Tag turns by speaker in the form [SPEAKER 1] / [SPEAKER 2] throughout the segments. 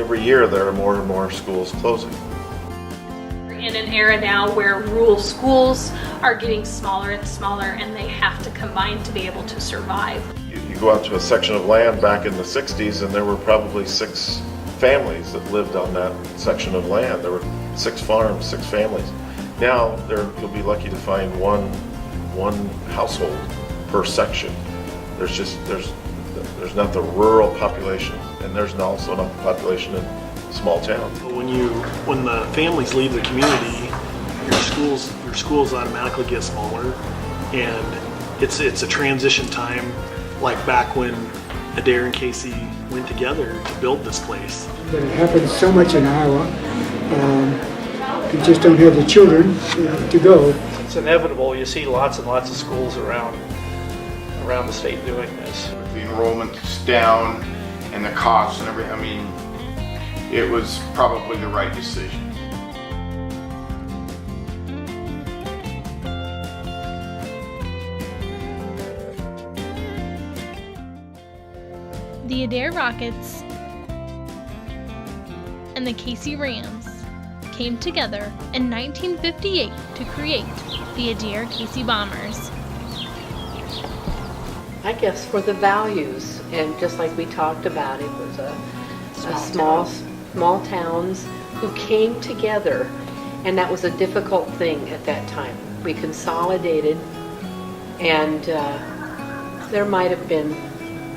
[SPEAKER 1] every year there are more and more schools closing.
[SPEAKER 2] In an era now where rural schools are getting smaller and smaller and they have to combine to be able to survive.
[SPEAKER 1] You go out to a section of land back in the 60s and there were probably 6 families that lived on that section of land. There were 6 farms, 6 families. Now you'll be lucky to find one household per section. There's not the rural population, and there's also not the population in small towns.
[SPEAKER 3] When the families leave the community, your schools automatically get smaller, and it's a transition time, like back when Adair and Casey went together to build this place.
[SPEAKER 4] But it happens so much in Iowa. You just don't have the children to go.
[SPEAKER 5] It's inevitable. You see lots and lots of schools around the state doing this.
[SPEAKER 6] With the enrollment's down and the costs and everything, I mean, it was probably the right decision.
[SPEAKER 7] The Adair Rockets and the Casey Rams came together in 1958 to create the Adair-Casey Bombers.
[SPEAKER 8] I guess for the values, and just like we talked about, it was a small towns who came together, and that was a difficult thing at that time. We consolidated, and there might have been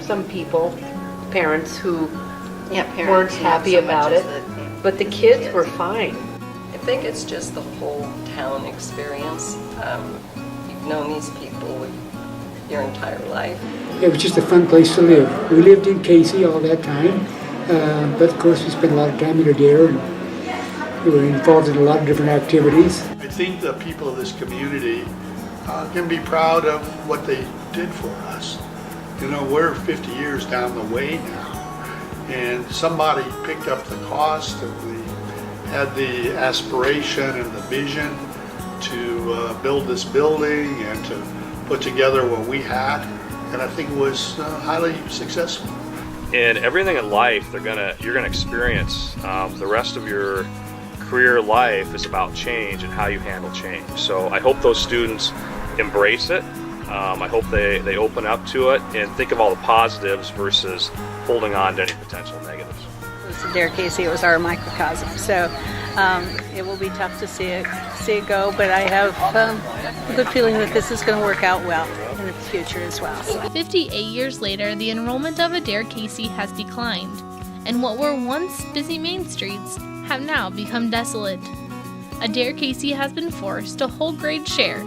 [SPEAKER 8] some people, parents who weren't happy about it, but the kids were fine.
[SPEAKER 9] I think it's just the whole town experience. You've known these people your entire life.
[SPEAKER 4] It was just a fun place to live. We lived in Casey all that time, but of course we spent a lot of time in Adair, and we were involved in a lot of different activities.
[SPEAKER 3] I think the people of this community can be proud of what they did for us. You know, we're 50 years down the way now, and somebody picked up the cost, and we had the aspiration and the vision to build this building and to put together what we had, and I think it was highly successful.
[SPEAKER 10] In everything in life, you're gonna experience the rest of your career life is about change and how you handle change. So I hope those students embrace it. I hope they open up to it and think of all the positives versus holding on to any potential negatives.
[SPEAKER 11] It was Adair Casey, it was our microcosm, so it will be tough to see it go, but I have a good feeling that this is going to work out well in the future as well.
[SPEAKER 7] 58 years later, the enrollment of Adair-Casey has declined, and what were once busy main streets have now become desolate. Adair-Casey has been forced to hold grade share,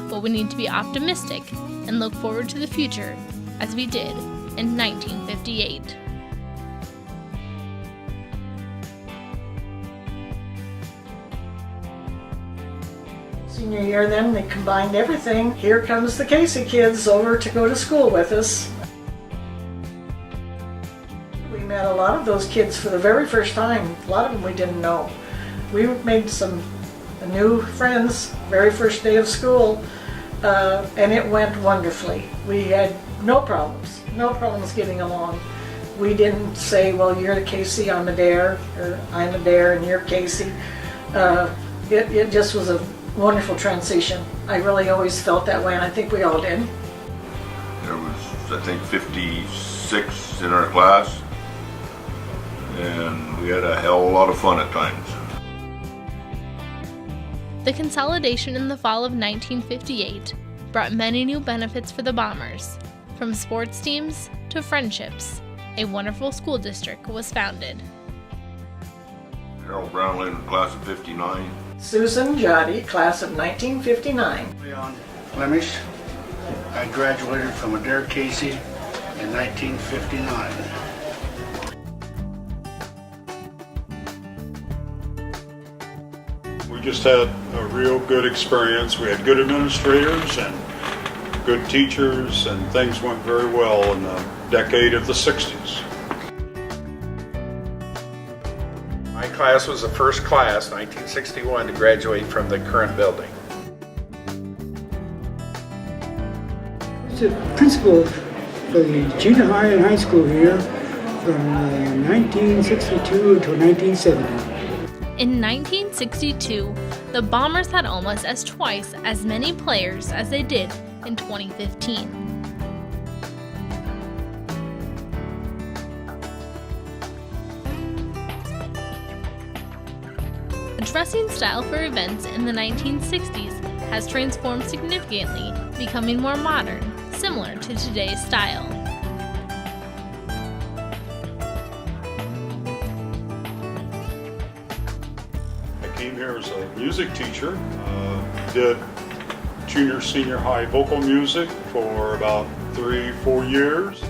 [SPEAKER 7] but we need to be optimistic and look forward to the future, as we did in 1958.
[SPEAKER 12] Senior year, then they combined everything. Here comes the Casey kids over to go to school with us. We met a lot of those kids for the very first time. A lot of them we didn't know. We made some new friends very first day of school, and it went wonderfully. We had no problems getting along. We didn't say, well, you're Casey, I'm Adair, or I'm Adair and you're Casey. It just was a wonderful transition. I really always felt that way, and I think we all did.
[SPEAKER 13] There was, I think, 56 in our class, and we had a hell of a lot of fun at times.
[SPEAKER 7] The consolidation in the fall of 1958 brought many new benefits for the Bombers. From sports teams to friendships, a wonderful school district was founded.
[SPEAKER 13] Harold Brownlee, class of 59.
[SPEAKER 12] Susan Jotty, class of 1959.
[SPEAKER 14] Leon Flemish. I graduated from Adair Casey in 1959.
[SPEAKER 15] We just had a real good experience. We had good administrators and good teachers, and things went very well in the decade of the 60s.
[SPEAKER 16] My class was the first class, 1961, to graduate from the current building.
[SPEAKER 4] I was the principal for the junior high and high school here from 1962 until 1970.
[SPEAKER 7] In 1962, the Bombers had almost as twice as many players as they did in 2015. The dressing style for events in the 1960s has transformed significantly, becoming more modern, similar to today's style.
[SPEAKER 15] I came here as a music teacher, did junior, senior high vocal music for about 3-4 years.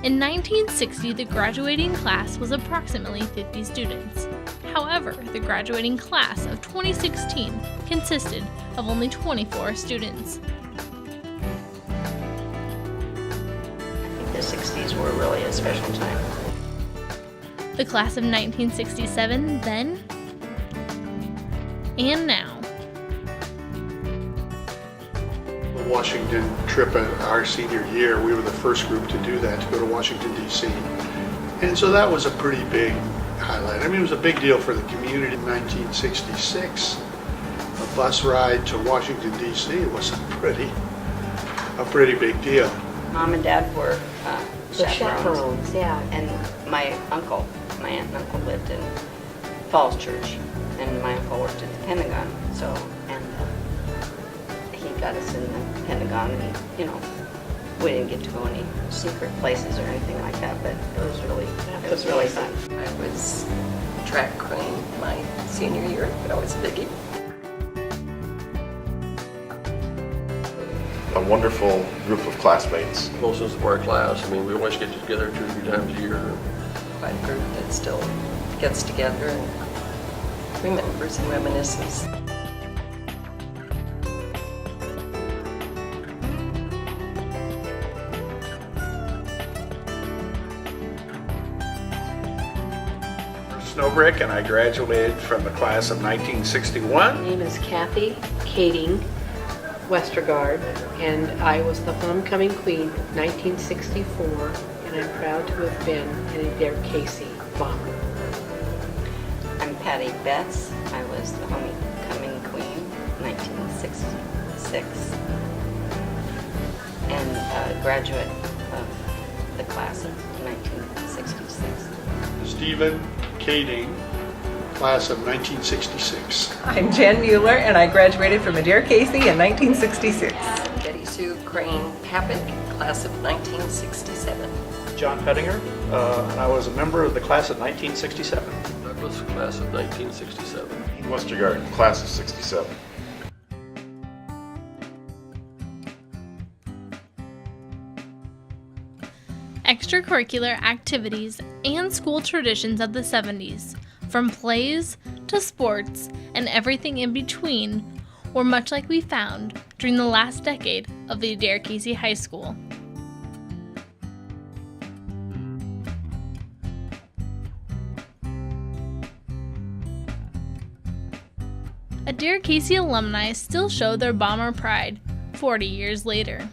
[SPEAKER 7] In 1960, the graduating class was approximately 50 students. However, the graduating class of 2016 consisted of only 24 students.
[SPEAKER 17] I think the 60s were really a special time.
[SPEAKER 7] The class of 1967 then and now.
[SPEAKER 3] The Washington trip our senior year, we were the first group to do that, to go to Washington, D.C. And so that was a pretty big highlight. I mean, it was a big deal for the community. In 1966, a bus ride to Washington, D.C. was a pretty big deal.
[SPEAKER 17] Mom and Dad were
[SPEAKER 8] The chaperones, yeah.
[SPEAKER 17] And my aunt and uncle lived in Falls Church, and my uncle worked at the Pentagon. So, and he got us in the Pentagon, and we didn't get to go any secret places or anything like that, but it was really fun.
[SPEAKER 9] I was track queen my senior year, but I was a biggie.
[SPEAKER 1] A wonderful group of classmates.
[SPEAKER 18] Most of our class, I mean, we always get together 2 or 3 times a year.
[SPEAKER 9] Quite a group that still gets together and remembers and reminisces.
[SPEAKER 16] Snowbrick, and I graduated from the class of 1961.
[SPEAKER 8] My name is Kathy Kading Westergaard, and I was the homecoming queen of 1964, and I'm proud to have been an Adair Casey Bomber.
[SPEAKER 17] I'm Patty Betts. I was the homecoming queen, 1966, and a graduate of the class of 1966.
[SPEAKER 3] Stephen Kading, class of 1966.
[SPEAKER 19] I'm Jen Mueller, and I graduated from Adair Casey in 1966.
[SPEAKER 9] Betty Sue Crane Papik, class of 1967.
[SPEAKER 5] John Pettinger, and I was a member of the class of 1967.
[SPEAKER 18] Douglas, class of 1967.
[SPEAKER 1] Westergaard, class of 67.
[SPEAKER 7] Extracurricular activities and school traditions of the 70s, from plays to sports and everything in between, were much like we found during the last decade of the Adair Casey High School. Adair Casey alumni still show their Bomber pride 40 years later.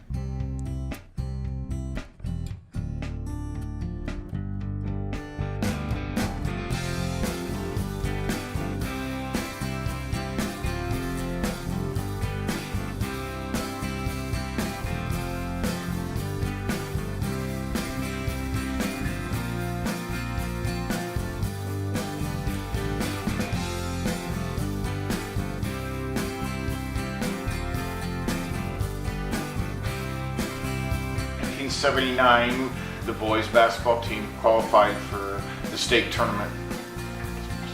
[SPEAKER 6] In 1979, the boys basketball team qualified for the state tournament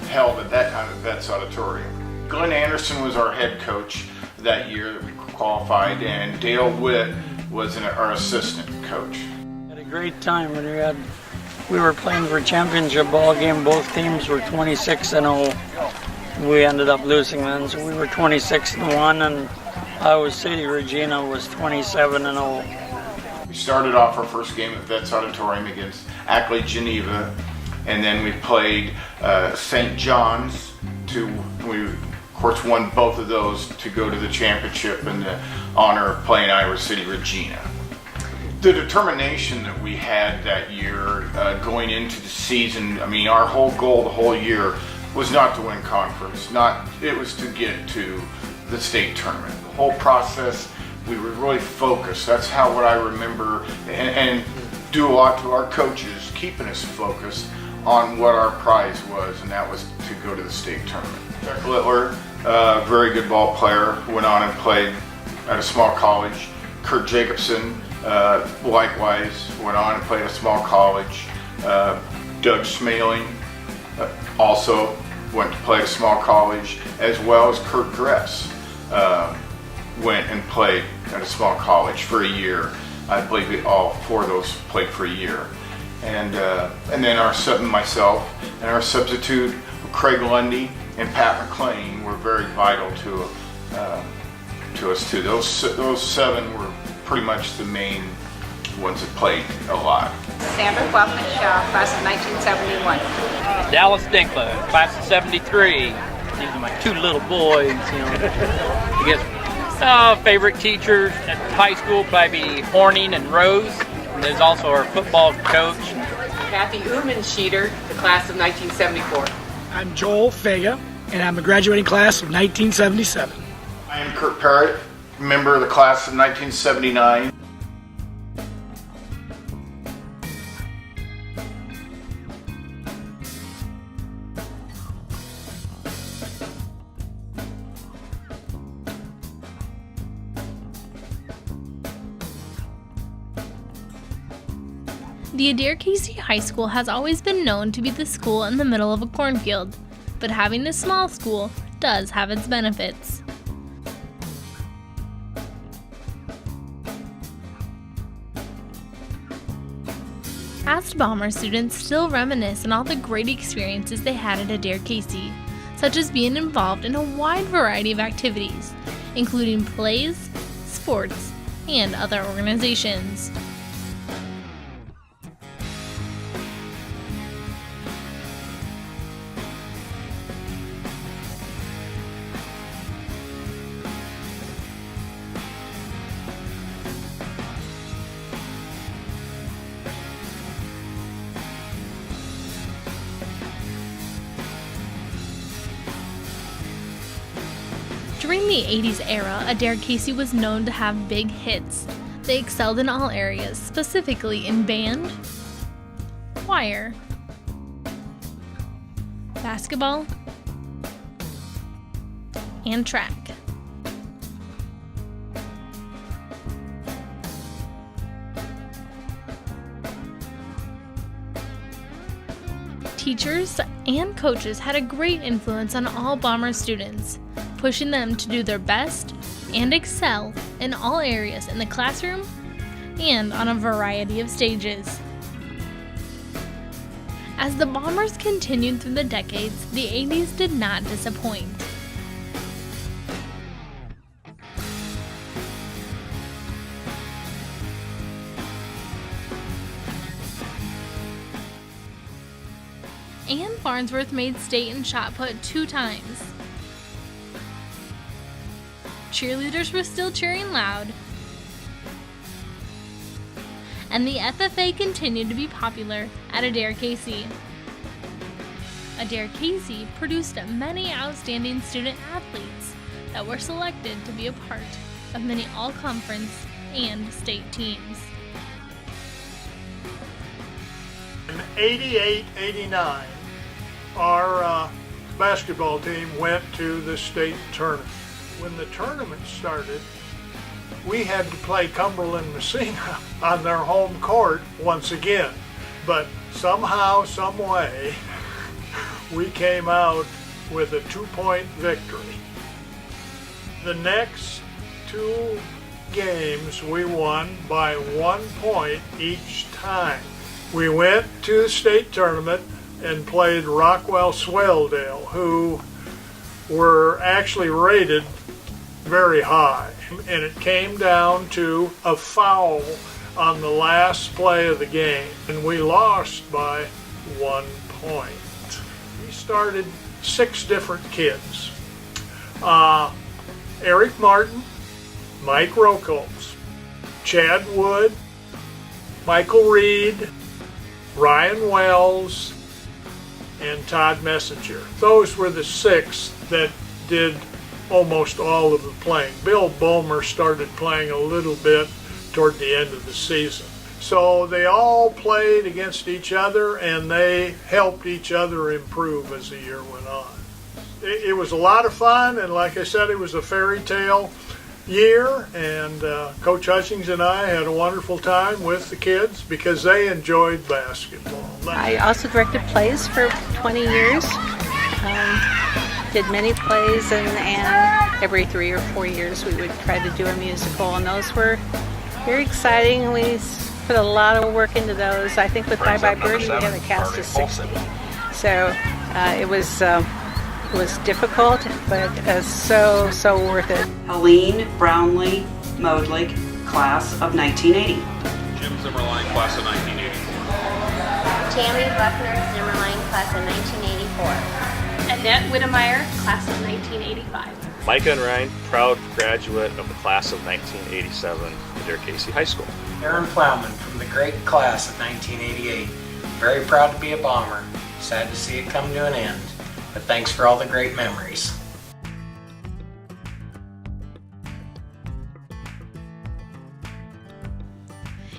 [SPEAKER 6] held at that time at Vets Auditorium. Glenn Anderson was our head coach that year that we qualified, and Dale Witt was our assistant coach.
[SPEAKER 20] Had a great time when we were playing for a championship ball game. Both teams were 26-0. We ended up losing then, so we were 26-1, and Iowa City Regina was 27-0.
[SPEAKER 6] We started off our first game at Vets Auditorium against Ackley Geneva, And then we played St. John's we of course won both of those to go to the championship in the honor of playing Iowa City Regina. The determination that we had that year going into the season, I mean, our whole goal the whole year was not to win conference, it was to get to the state tournament. The whole process, we were really focused. That's what I remember, and due a lot to our coaches keeping us focused on what our prize was, and that was to go to the state tournament. Chuck Littler, very good ball player, went on and played at a small college. Kurt Jacobson, likewise, went on and played at a small college. Doug Smaling also went to play at a small college, as well as Kurt Dress went and played at a small college for a year. I believe all four of those played for a year. And then myself and our substitute, Craig Lundy and Pat McLean, were very vital to us too. Those seven were pretty much the main ones that played a lot.
[SPEAKER 21] Sandra Wellman Shaw, class of 1971.
[SPEAKER 22] Dallas Dinkler, class of 73. These are my two little boys, I guess favorite teachers at high school probably Horning and Rose. And there's also our football coach.
[SPEAKER 21] Kathy Umenscheeder, the class of 1974.
[SPEAKER 23] I'm Joel Fega, and I'm a graduating class of 1977.
[SPEAKER 6] I am Kurt Parrott, member of the class of 1979.
[SPEAKER 7] The Adair Casey High School has always been known to be the school in the middle of a cornfield, but having a small school does have its benefits. Past Bomber students still reminisce on all the great experiences they had at Adair Casey, such as being involved in a wide variety of activities, including plays, sports, and other organizations. During the 80s era, Adair Casey was known to have big hits. They excelled in all areas, specifically in band, choir, basketball, and track. Teachers and coaches had a great influence on all Bomber students, pushing them to do their best and excel in all areas in the classroom and on a variety of stages. As the Bombers continued through the decades, the 80s did not disappoint. Ann Farnsworth made state in shot put 2 times. Cheerleaders were still cheering loud, and the FFA continued to be popular at Adair Casey. Adair Casey produced many outstanding student athletes that were selected to be a part of many all-conference and state teams.
[SPEAKER 3] In 88-89, our basketball team went to the state tournament. When the tournament started, we had to play Cumberland Messina on their home court once again. But somehow, some way, we came out with a 2-point victory. The next 2 games we won by 1 point each time. We went to the state tournament and played Rockwell Swaledale, who were actually rated very high. And it came down to a foul on the last play of the game, and we lost by 1
[SPEAKER 2] point. We started 6 different kids. Eric Martin, Mike Rokos, Chad Wood, Michael Reed, Ryan Wells, and Todd Messenger. Those were the 6 that did almost all of the playing. Bill Bulmer started playing a little bit toward the end of the season. So they all played against each other and they helped each other improve as the year went on. It was a lot of fun, and like I said, it was a fairy tale year, and Coach Hutchings and I had a wonderful time with the kids because they enjoyed basketball.
[SPEAKER 10] I also directed plays for 20 years. Did many plays, and every 3 or 4 years we would try to do a musical, and those were very exciting. We put a lot of work into those. I think with Bye Bye Birdie we had a cast of 60. So it was difficult, but so worth it.
[SPEAKER 11] Helene Brownlee Modlik, class of 1980.
[SPEAKER 24] Jim Zimmerline, class of 1980.
[SPEAKER 25] Tammy Buckner Zimmerline, class of 1984.
[SPEAKER 21] Annette Whittemeyer, class of 1985.
[SPEAKER 26] Micah and Ryan, proud graduate of the class of 1987 at Adair Casey High School.
[SPEAKER 27] Aaron Plowman from the great class of 1988. Very proud to be a Bomber. Sad to see it come to an end, but thanks for all the great memories.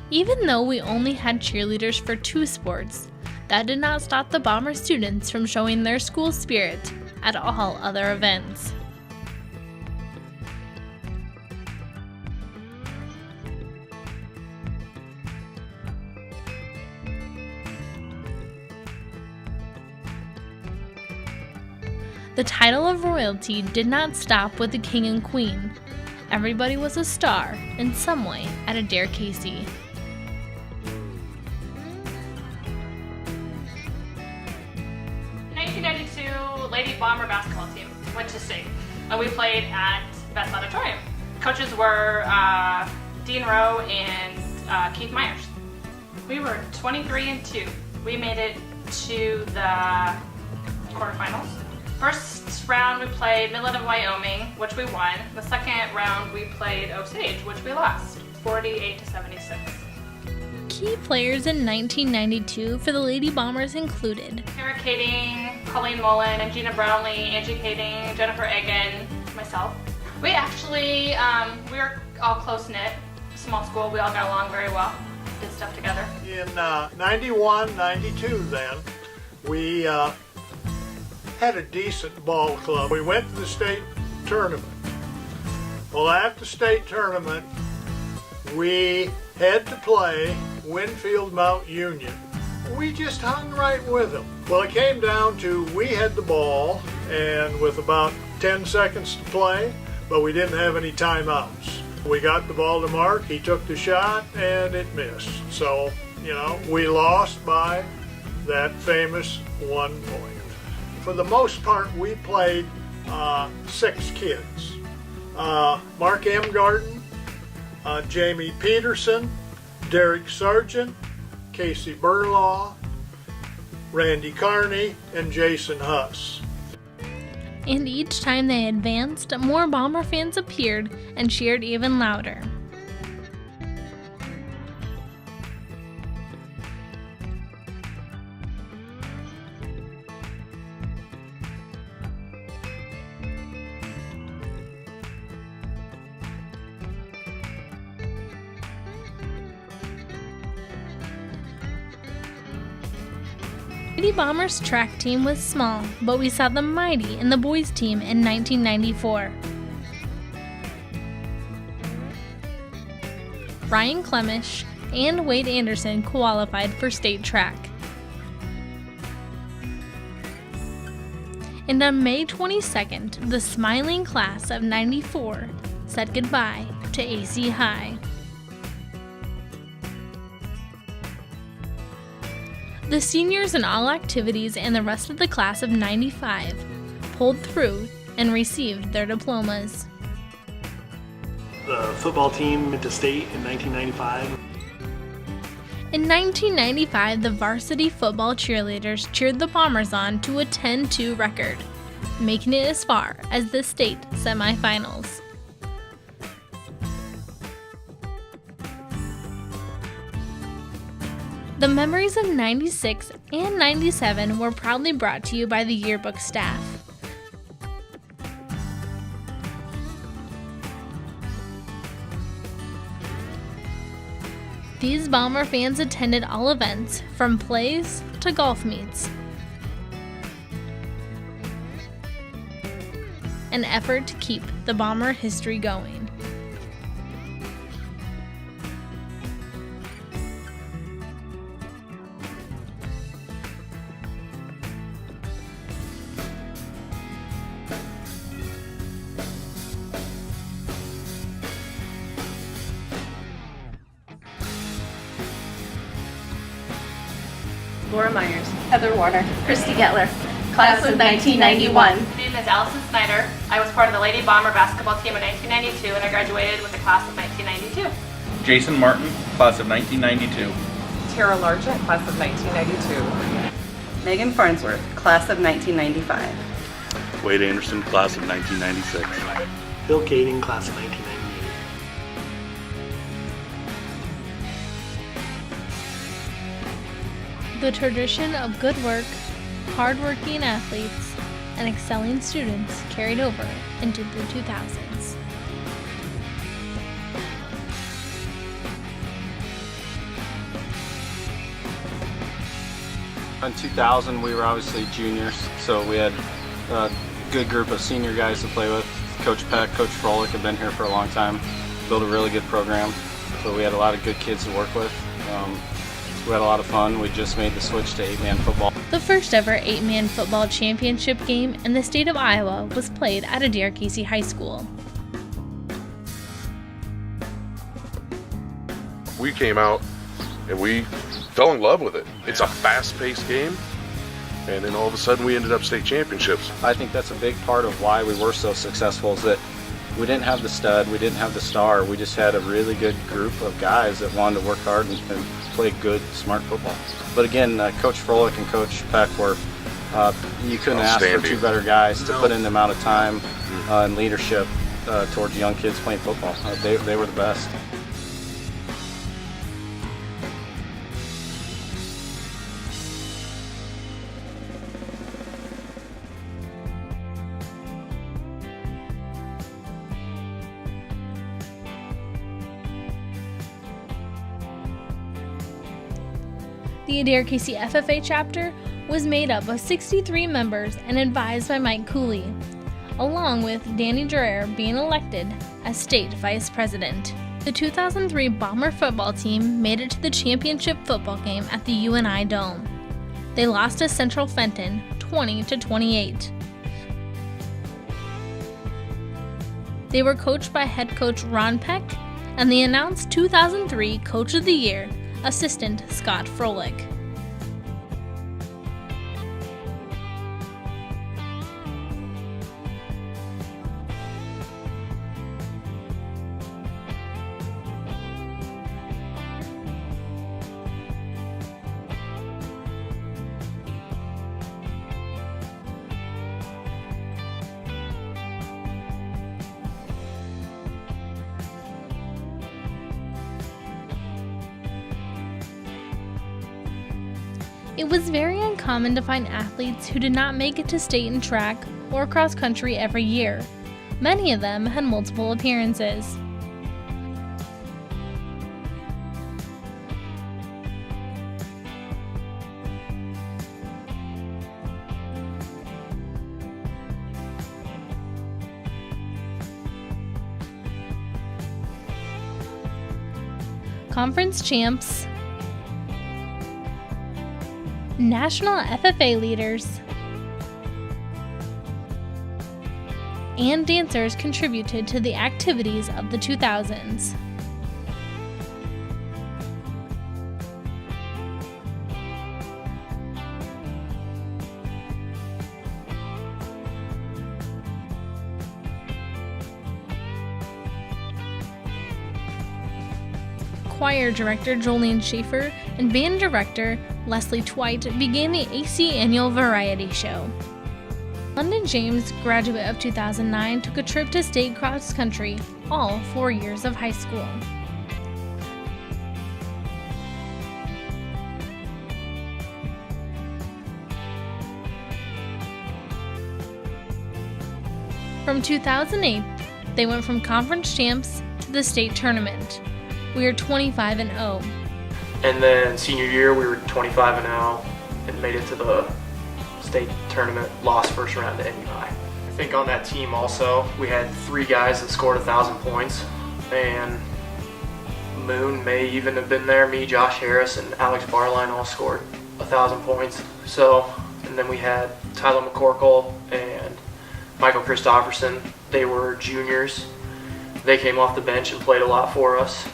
[SPEAKER 7] Even though we only had cheerleaders for 2 sports, that did not stop the Bomber students from showing their school spirit at all other events. The title of royalty did not stop with the king and queen. Everybody was a star in some way at Adair Casey.
[SPEAKER 21] Lady Bomber basketball team went to state, and we played at Best Auditorium. Coaches were Dean Rowe and Keith Myers. We were 23-2. We made it to the quarterfinals. First round we played Midland of Wyoming, which we won. The second round we played Osage, which we lost, 48-76.
[SPEAKER 7] Key players in 1992 for the Lady Bombers included
[SPEAKER 21] Tara Kading, Colleen Mullen, and Gina Brownlee, Angie Kading, Jennifer Egan, myself. We actually, we were all close-knit, small school, we all got along very well, did stuff together.
[SPEAKER 2] In 91, 92 then, we had a decent ball club. We went to the state tournament. Well, at the state tournament, we had to play Winfield Mount Union. We just hung right with them. Well, it came down to we had the ball, and with about 10 seconds to play, but we didn't have any timeouts. We got the ball to Mark, he took the shot, and it missed. So, we lost by that famous 1 point. For the most part, we played 6 kids. Mark M. Garden, Jamie Peterson, Derek Sargent, Casey Burlaw, Randy Carney, and Jason Huss.
[SPEAKER 7] And each time they advanced, more Bomber fans appeared and cheered even louder. Lady Bombers track team was small, but we saw them mighty in the boys team in 1994. Ryan Clemish and Wade Anderson qualified for state track. And on May 22nd, the smiling class of 94 said goodbye to AC High. The seniors in all activities and the rest of the class of 95 pulled through and received their diplomas.
[SPEAKER 28] The football team went to state in 1995.
[SPEAKER 7] In 1995, the varsity football cheerleaders cheered the Bombers on to a 10-2 record, making it as far as the state semifinals. The memories of 96 and 97 were proudly brought to you by the yearbook staff. These Bomber fans attended all events, from plays to golf meets. An effort to keep the Bomber history going.
[SPEAKER 4] Laura Myers, Heather Warner, Christy Gettler, class of 1991.
[SPEAKER 21] My name is Allison Snyder. I was part of the Lady Bomber basketball team in 1992 and I graduated with the class of 1992.
[SPEAKER 24] Jason Martin, class of 1992.
[SPEAKER 4] Tara Largent, class of 1992.
[SPEAKER 11] Megan Farnsworth, class of 1995.
[SPEAKER 8] Wade Anderson, class of 1996.
[SPEAKER 12] Bill Kading, class of 1998.
[SPEAKER 7] The tradition of good work, hard-working athletes, and excelling students carried over into the 2000s.
[SPEAKER 13] In 2000, we were obviously juniors, so we had a good group of senior guys to play with. Coach Peck, Coach Froelich have been here for a long time, built a really good program, so we had a lot of good kids to work with. We had a lot of fun. We just made the switch to 8-man football.
[SPEAKER 7] The first ever 8-man football championship game in the state of Iowa was played at Adair Casey High School.
[SPEAKER 14] We came out and we fell in love with it. It's a fast-paced game, and then all of a sudden we ended up state championships.
[SPEAKER 13] I think that's a big part of why we were so successful, is that we didn't have the stud, we didn't have the star, we just had a really good group of guys that wanted to work hard and play good, smart football. But again, Coach Froelich and Coach Peck were, you couldn't ask for two better guys to put in the amount of time and leadership towards young kids playing football. They were the best.
[SPEAKER 7] The Adair Casey FFA chapter was made up of 63 members and advised by Mike Cooley, along with Danny Dreher being elected as state vice president. The 2003 Bomber football team made it to the championship football game at the UNI Dome. They lost to Central Fenton 20-28. They were coached by head coach Ron Peck and the announced 2003 Coach of the Year, assistant Scott Froelich. It was very uncommon to find athletes who did not make it to state in track or cross country every year. Many of them had multiple appearances. Conference champs, national FFA leaders, and dancers contributed to the activities of the 2000s. Choir director Jolene Schaefer and band director Leslie Twite began the AC Annual Variety Show. London James, graduate of 2009, took a trip to state cross country, all 4 years of high school. From 2008, they went from conference champs to the state tournament. We are 25-0.
[SPEAKER 5] And then senior year, we were 25-0 and made it to the state tournament, lost first round to NUI. I think on that team also, we had 3 guys that scored 1,000 points, and Moon may even have been there. Me, Josh Harris, and Alex Barline all scored 1,000 points. So, and then we had Tyler McCorkle and Michael Christopherson. They were juniors. They came off the bench and played a lot for us.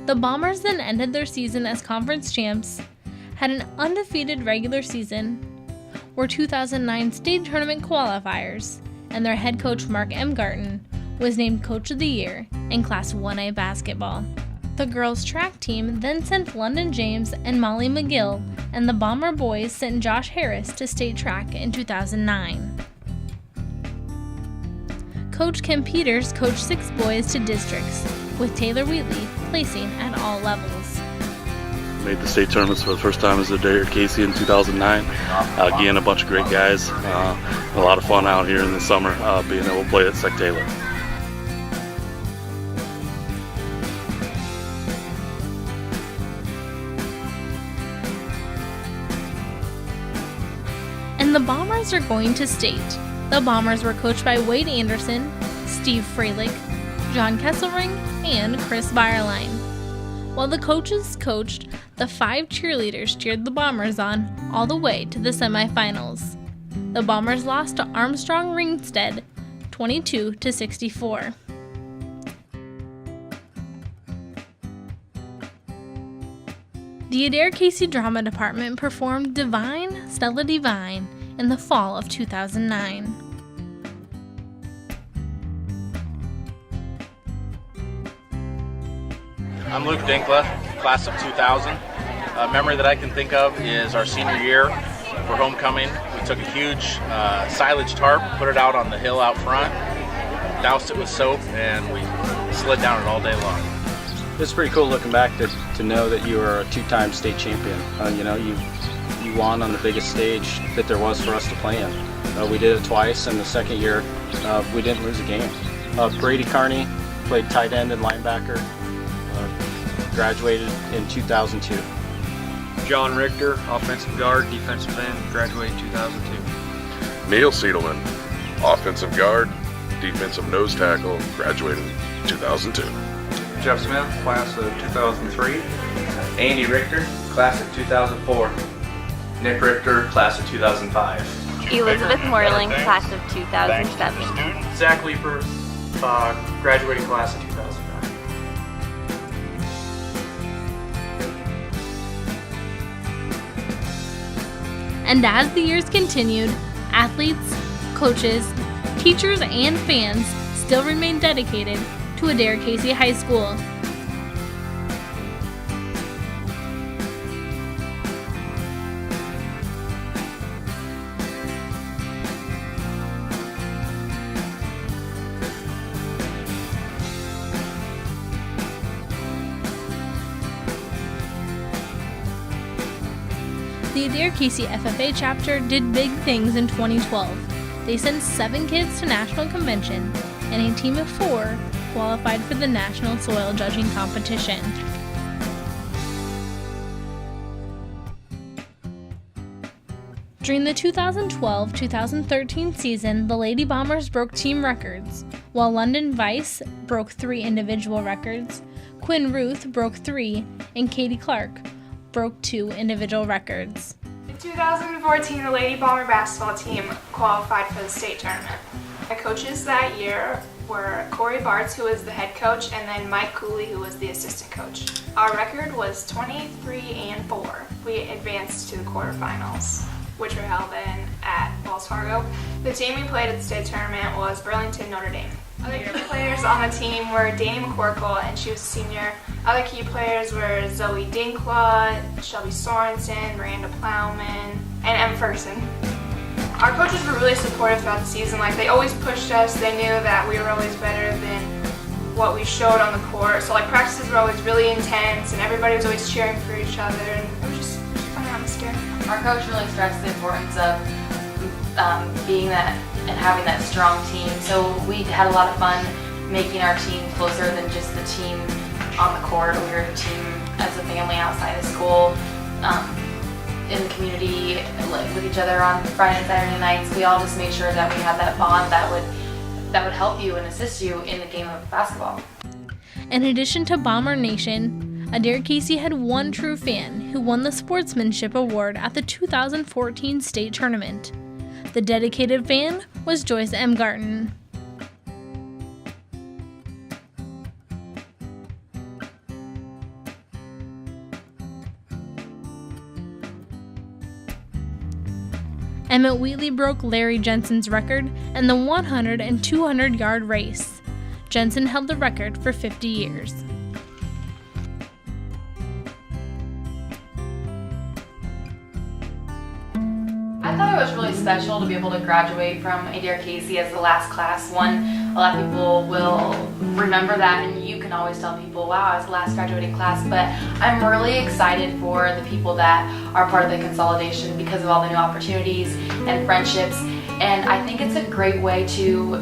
[SPEAKER 7] The Bombers then ended their season as conference champs, had an undefeated regular season, were 2009 state tournament qualifiers, and their head coach Mark Emgarten was named Coach of the Year in Class 1A basketball. The girls' track team then sent London James and Molly McGill, and the Bomber boys sent Josh Harris to state track in 2009. Coach Kim Peters coached 6 boys to districts, with Taylor Wheatley placing at all levels.
[SPEAKER 8] Made the state tournaments for the first time as Adair Casey in 2009. Again, a bunch of great guys. A lot of fun out here in the summer being able to play at Sec Taylor.
[SPEAKER 7] And the Bombers are going to state. The Bombers were coached by Wade Anderson, Steve Freilich, John Kesselring, and Chris Bayerlein. While the coaches coached, the 5 cheerleaders cheered the Bombers on all the way to the semifinals. The Bombers lost to Armstrong Ringstead 22-64. The Adair Casey Drama Department performed Divine, Stella Divine in the fall of 2009.
[SPEAKER 24] I'm Luke Dinkla, class of 2000. A memory that I can think of is our senior year for homecoming. We took a huge silage tarp, put it out on the hill out front, doused it with soap, and we slid down it all day long.
[SPEAKER 13] It's pretty cool looking back to know that you were a 2-time state champion. You won on the biggest stage that there was for us to play in. We did it twice, and the second year we didn't lose a game. Brady Carney played tight end and linebacker. Graduated in 2002.
[SPEAKER 9] John Richter, offensive guard, defensive end, graduated 2002.
[SPEAKER 14] Neil Siedelman, offensive guard, defensive nose tackle, graduated 2002.
[SPEAKER 24] Jeff Smith, class of 2003. Andy Richter, class of 2004.
[SPEAKER 15] Nick Richter, class of 2005.
[SPEAKER 25] Elizabeth Moreland, class of 2007.
[SPEAKER 5] Zach Leeper, graduating class of 2009.
[SPEAKER 7] And as the years continued, athletes, coaches, teachers, and fans still remain dedicated to Adair Casey High School. The Adair Casey FFA chapter did big things in 2012. They sent 7 kids to national convention, and a team of 4 qualified for the national soil judging competition. During the 2012-2013 season, the Lady Bombers broke team records, while London Vice broke 3 individual records, Quinn Ruth broke 3, and Katie Clark broke 2 individual records.
[SPEAKER 16] In 2014, the Lady Bomber basketball team qualified for the state tournament. The coaches that year were Corey Bartz, who was the head coach, and then Mike Cooley, who was the assistant coach. Our record was 23-4. We advanced to the quarterfinals, which were held at Wells Fargo. The team we played at the state tournament was Burlington Notre Dame. Other key players on the team were Danny McCorkle, and she was a senior. Other key players were Zoe Dinklaw, Shelby Sorensen, Miranda Plowman, and Em Ferguson. Our coaches were really supportive throughout the season. Like, they always pushed us. They knew that we were always better than what we showed on the court. So like practices were always really intense, and everybody was always cheering for each other, and it was just a fun atmosphere.
[SPEAKER 1] Our coach really stressed the importance of being that and having that strong team. So we had a lot of fun making our team closer than just the team on the court. We were a team as a family outside of school, in the community, like with each other on Friday and Saturday nights. We all just made sure that we had that bond that would help you and assist you in the game of basketball.
[SPEAKER 7] In addition to Bomber Nation, Adair Casey had one true fan who won the Sportsmanship Award at the 2014 state tournament. The dedicated fan was Joyce M. Garton. Emmett Wheatley broke Larry Jensen's record in the 100 and 200 yard race. Jensen held the record for 50 years.
[SPEAKER 1] I thought it was really special to be able to graduate from Adair Casey as the last class. One, a lot of people will remember that, and you can always tell people, wow, I was the last graduating class, but I'm really excited for the people that are part of the consolidation because of all the new opportunities and friendships, and I think it's a great way to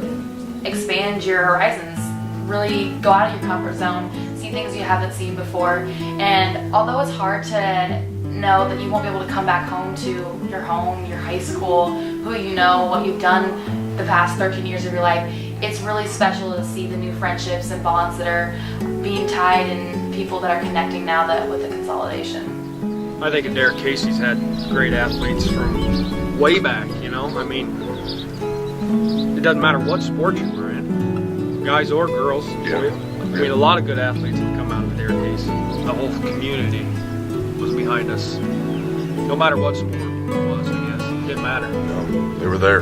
[SPEAKER 1] expand your horizons, really go out of your comfort zone, see things you haven't seen before, and although it's hard to know that you won't be able to come back home to your home, your high school, who you know, what you've done the past 13 years of your life, it's really special to see the new friendships and bonds that are being tied and people that are connecting now that with the consolidation.
[SPEAKER 9] I think Adair Casey's had great athletes from way back, you know? I mean, it doesn't matter what sport you were in, guys or girls. Yeah. I mean, a lot of good athletes have come out of Adair Casey. The whole community was behind us. No matter what sport it was, I guess. It didn't matter.
[SPEAKER 14] No, they were there.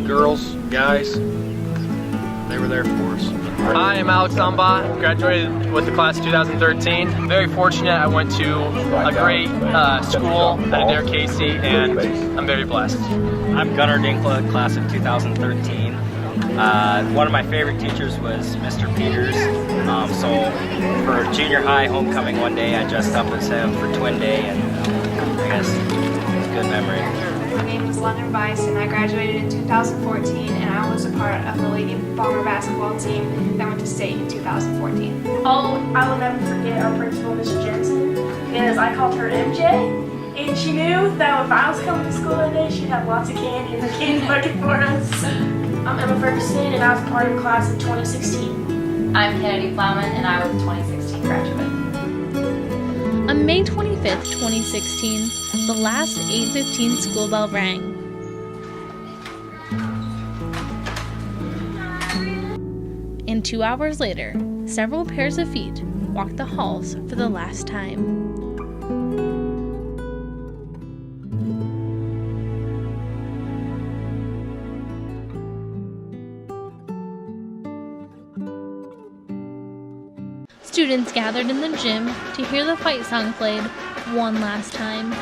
[SPEAKER 9] Girls, guys, they were there for us.
[SPEAKER 5] Hi, I'm Alex Amba, graduated with the class of 2013. Very fortunate, I went to a great school at Adair Casey, and I'm very blessed.
[SPEAKER 17] I'm Gunnar Dinkla, class of 2013. One of my favorite teachers was Mr. Peters. So for junior high homecoming one day, I dressed up as him for twin day, and I guess it's a good memory.
[SPEAKER 16] My name is London Bice, and I graduated in 2014, and I was a part of the Lady Bomber basketball team that went to state in 2014.
[SPEAKER 18] Oh, I will never forget our principal, Miss Jensen, because I called her MJ, and she knew that if I was coming to school that day, she'd have lots of candy in the candy bucket for us. I'm Emma Ferguson, and I was part of the class of 2016.
[SPEAKER 1] I'm Kennedy Plowman, and I was a 2016 graduate.
[SPEAKER 7] On May 25th, 2016, the last 8:15 school bell rang. And 2 hours later, several pairs of feet walked the halls for the last time. Students gathered in the gym to hear the fight song played one last time.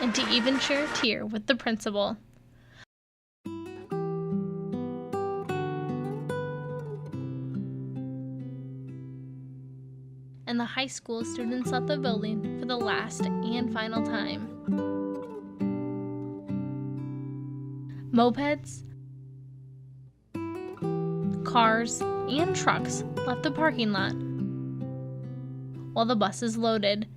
[SPEAKER 7] And to even share a tear with the principal. And the high school students left the building for the last and final time. Mopeds, cars, and trucks left the parking lot while the buses loaded.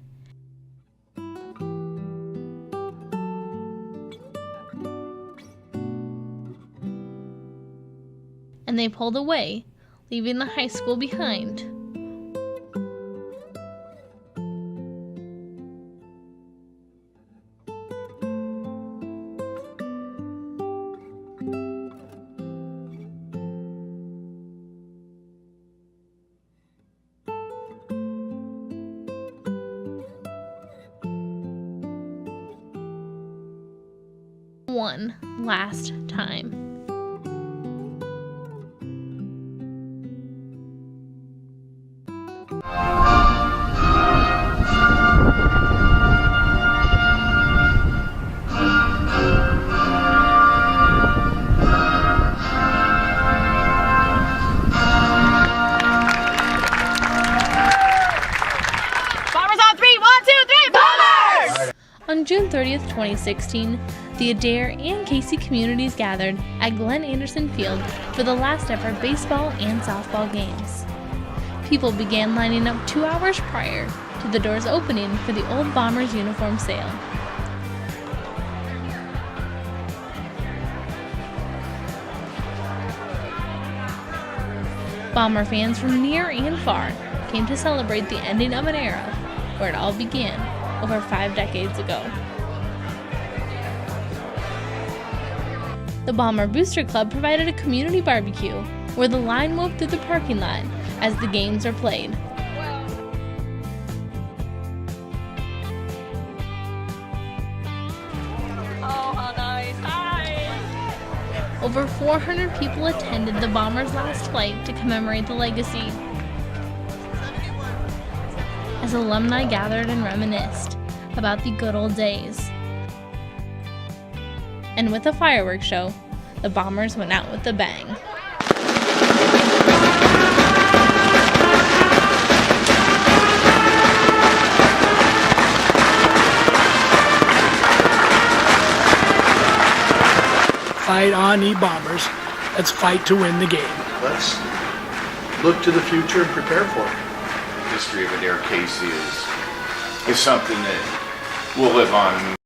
[SPEAKER 7] And they pulled away, leaving the high school behind. one last time. On June 30th, 2016, the Adair and Casey communities gathered at Glenn Anderson Field for the last ever baseball and softball games. People began lining up 2 hours prior to the doors opening for the Old Bombers uniform sale. Bomber fans from near and far came to celebrate the ending of an era where it all began over 5 decades ago. The Bomber Booster Club provided a community barbecue where the line moved through the parking lot as the games were played.
[SPEAKER 21] Oh, how nice. Hi.
[SPEAKER 7] Over 400 people attended the Bombers' last flight to commemorate the legacy. As alumni gathered and reminisced about the good old days. And with a fireworks show, the Bombers went out with a bang.
[SPEAKER 12] Fight on, ye Bombers. Let's fight to win the game.
[SPEAKER 3] Let's look to the future and prepare for it. The history of Adair Casey is something that will live on.